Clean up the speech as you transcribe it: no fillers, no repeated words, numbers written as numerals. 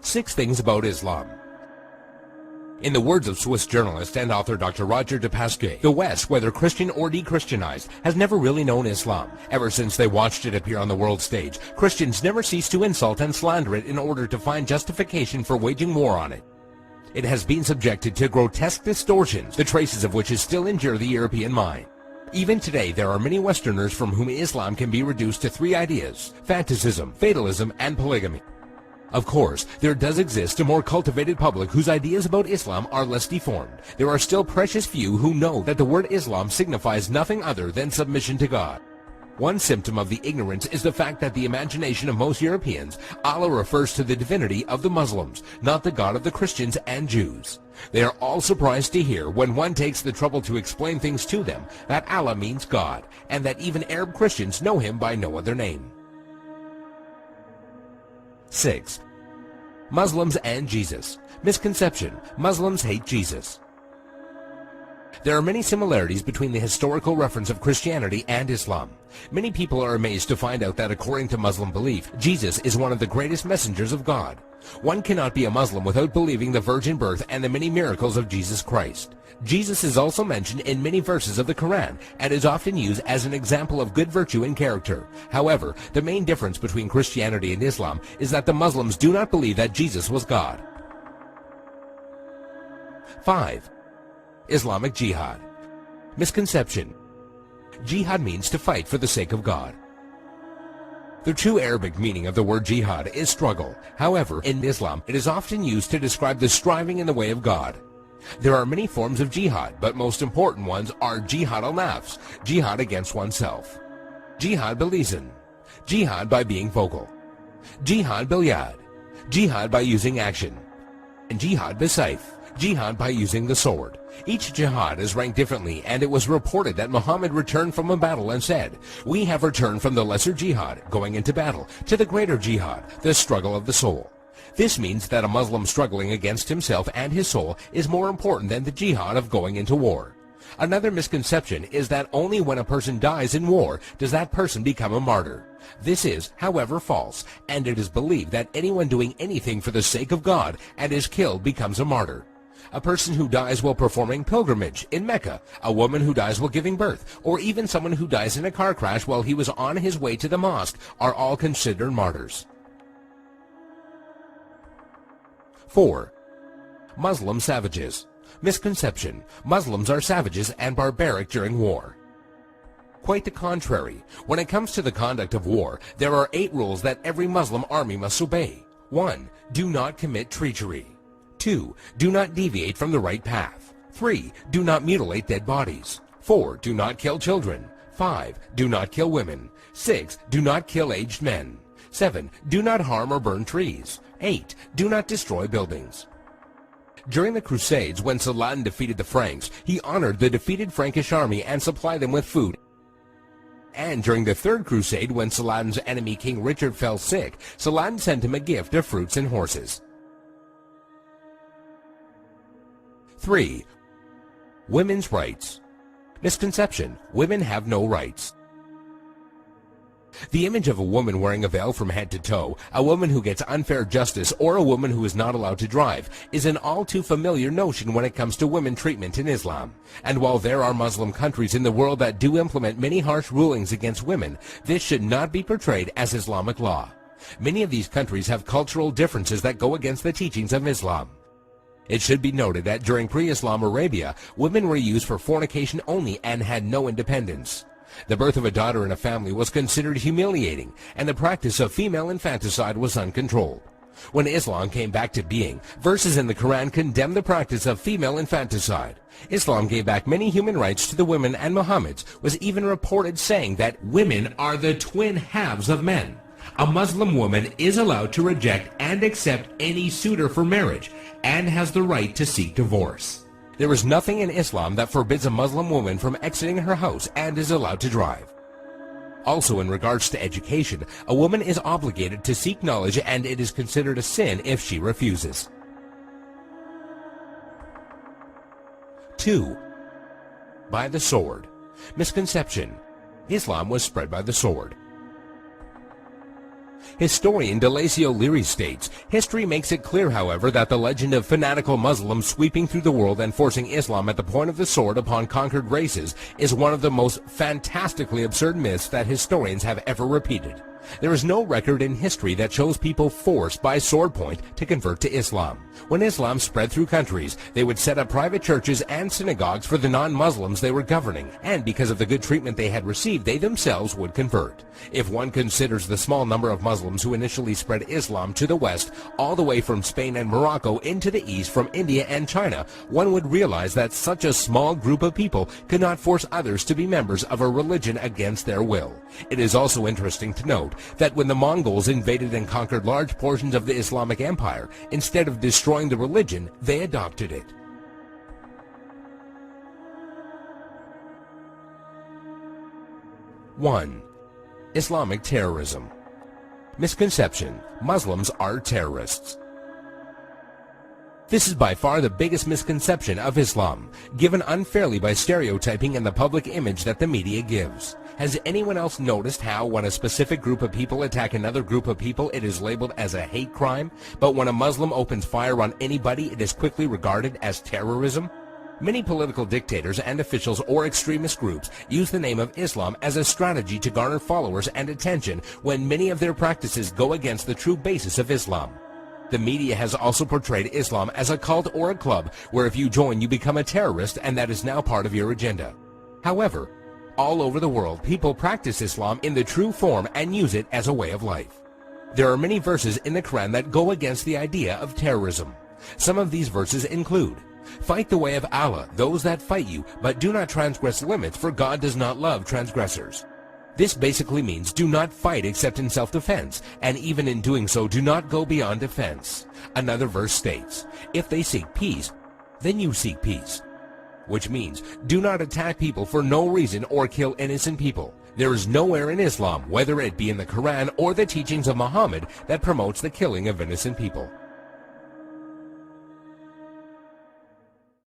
6 Things About Islam. In the words of Swiss journalist and author Dr. Roger de Pasquier, the West, whether Christian or de-Christianized, has never really known Islam. Ever since they watched it appear on the world stage, Christians never ceased to insult and slander it in order to find justification for waging war on it. It has been subjected to grotesque distortions, the traces of which still injure the European mind. Even today, there are many Westerners from whom Islam can be reduced to 3 ideas: fanaticism, fatalism, and polygamy. Of course, there does exist a more cultivated public whose ideas about Islam are less deformed. There are still precious few who know that the word Islam signifies nothing other than submission to God. One symptom of the ignorance is the fact that the imagination of most Europeans, Allah refers to the divinity of the Muslims, not the God of the Christians and Jews. They are all surprised to hear, when one takes the trouble to explain things to them, that Allah means God, and that even Arab Christians know him by no other name. 6. Muslims and Jesus. Misconception: Muslims hate Jesus. There are many similarities between the historical reference of Christianity and Islam. Many people are amazed to find out that according to Muslim belief, Jesus is one of the greatest messengers of God. One cannot be a Muslim without believing the virgin birth and the many miracles of Jesus Christ. Jesus is also mentioned in many verses of the Quran and is often used as an example of good virtue and character. However, the main difference between Christianity and Islam is that the Muslims do not believe that Jesus was God. 5. Islamic Jihad. Misconception: Jihad means to fight for the sake of God. The true Arabic meaning of the word jihad is struggle. However, in Islam, it is often used to describe the striving in the way of God. There are many forms of jihad, but most important ones are jihad al-nafs, jihad against oneself, jihad bil-lisan, jihad by being vocal, jihad bil-yad, jihad by using action, and jihad bis-sayf, jihad by using the sword. Each jihad is ranked differently, and it was reported that Muhammad returned from a battle and said, "We have returned from the lesser jihad, going into battle, to the greater jihad, the struggle of the soul." This means that a Muslim struggling against himself and his soul is more important than the jihad of going into war. Another misconception is that only when a person dies in war does that person become a martyr. This is, however, false, and it is believed that anyone doing anything for the sake of God and is killed becomes a martyr. A person who dies while performing pilgrimage in Mecca, a woman who dies while giving birth, or even someone who dies in a car crash while he was on his way to the mosque are all considered martyrs. 4. Muslim savages. Misconception: Muslims are savages and barbaric during war. Quite the contrary. When it comes to the conduct of war, there are 8 rules that every Muslim army must obey. 1. Do not commit treachery. 2. Do not deviate from the right path. 3. Do not mutilate dead bodies. 4. Do not kill children. 5. Do not kill women. 6. Do not kill aged men. 7. Do not harm or burn trees. 8. Do not destroy buildings. During the Crusades, when Saladin defeated the Franks, he honored the defeated Frankish army and supplied them with food. And during the Third Crusade, when Saladin's enemy King Richard fell sick, Saladin sent him a gift of fruits and horses. 3. Women's rights. Misconception: Women have no rights. The image of a woman wearing a veil from head to toe, a woman who gets unfair justice, or a woman who is not allowed to drive is an all too familiar notion when it comes to women treatment in Islam. And while there are Muslim countries in the world that do implement many harsh rulings against women, this should not be portrayed as Islamic law. Many of these countries have cultural differences that go against the teachings of Islam. It should be noted that during pre-Islam Arabia, women were used for fornication only and had no independence. The birth of a daughter in a family was considered humiliating, and the practice of female infanticide was uncontrolled. When Islam came back to being, verses in the Quran condemned the practice of female infanticide. Islam gave back many human rights to the women, and Muhammad was even reported saying that women are the twin halves of men. A Muslim woman is allowed to reject and accept any suitor for marriage and has the right to seek divorce. There is nothing in Islam that forbids a Muslim woman from exiting her house and is allowed to drive. Also, in regards to education, a woman is obligated to seek knowledge, and it is considered a sin if she refuses. 2. By the sword. Misconception: Islam was spread by the sword. Historian Delasio Leary states, history makes it clear, however, that the legend of fanatical Muslims sweeping through the world and forcing Islam at the point of the sword upon conquered races is one of the most fantastically absurd myths that historians have ever repeated. There is no record in history that shows people forced by sword point to convert to Islam. When Islam spread through countries, they would set up private churches and synagogues for the non-Muslims they were governing, and because of the good treatment they had received, they themselves would convert. If one considers the small number of Muslims who initially spread Islam to the west, all the way from Spain and Morocco into the east from India and China, one would realize that such a small group of people could not force others to be members of a religion against their will. It is also interesting to note that when the Mongols invaded and conquered large portions of the Islamic Empire, instead of destroying the religion, they adopted it. One, Islamic terrorism. Misconception: Muslims are terrorists. This is by far the biggest misconception of Islam, given unfairly by stereotyping and the public image that the media gives. Has anyone else noticed how when a specific group of people attack another group of people, it is labeled as a hate crime, but when a Muslim opens fire on anybody, it is quickly regarded as terrorism? Many political dictators and officials or extremist groups use the name of Islam as a strategy to garner followers and attention when many of their practices go against the true basis of Islam. The media has also portrayed Islam as a cult or a club where if you join you become a terrorist, and that is now part of your agenda. However, all over the world people practice Islam in the true form and use it as a way of life. There are many verses in the Quran that go against the idea of terrorism. Some of these verses include, "Fight the way of Allah, those that fight you, but do not transgress limits, for God does not love transgressors." This basically means do not fight except in self-defense, and even in doing so, do not go beyond defense. Another verse states, "If they seek peace, then you seek peace," which means do not attack people for no reason or kill innocent people. There is nowhere in Islam, whether it be in the Quran or the teachings of Muhammad, that promotes the killing of innocent people.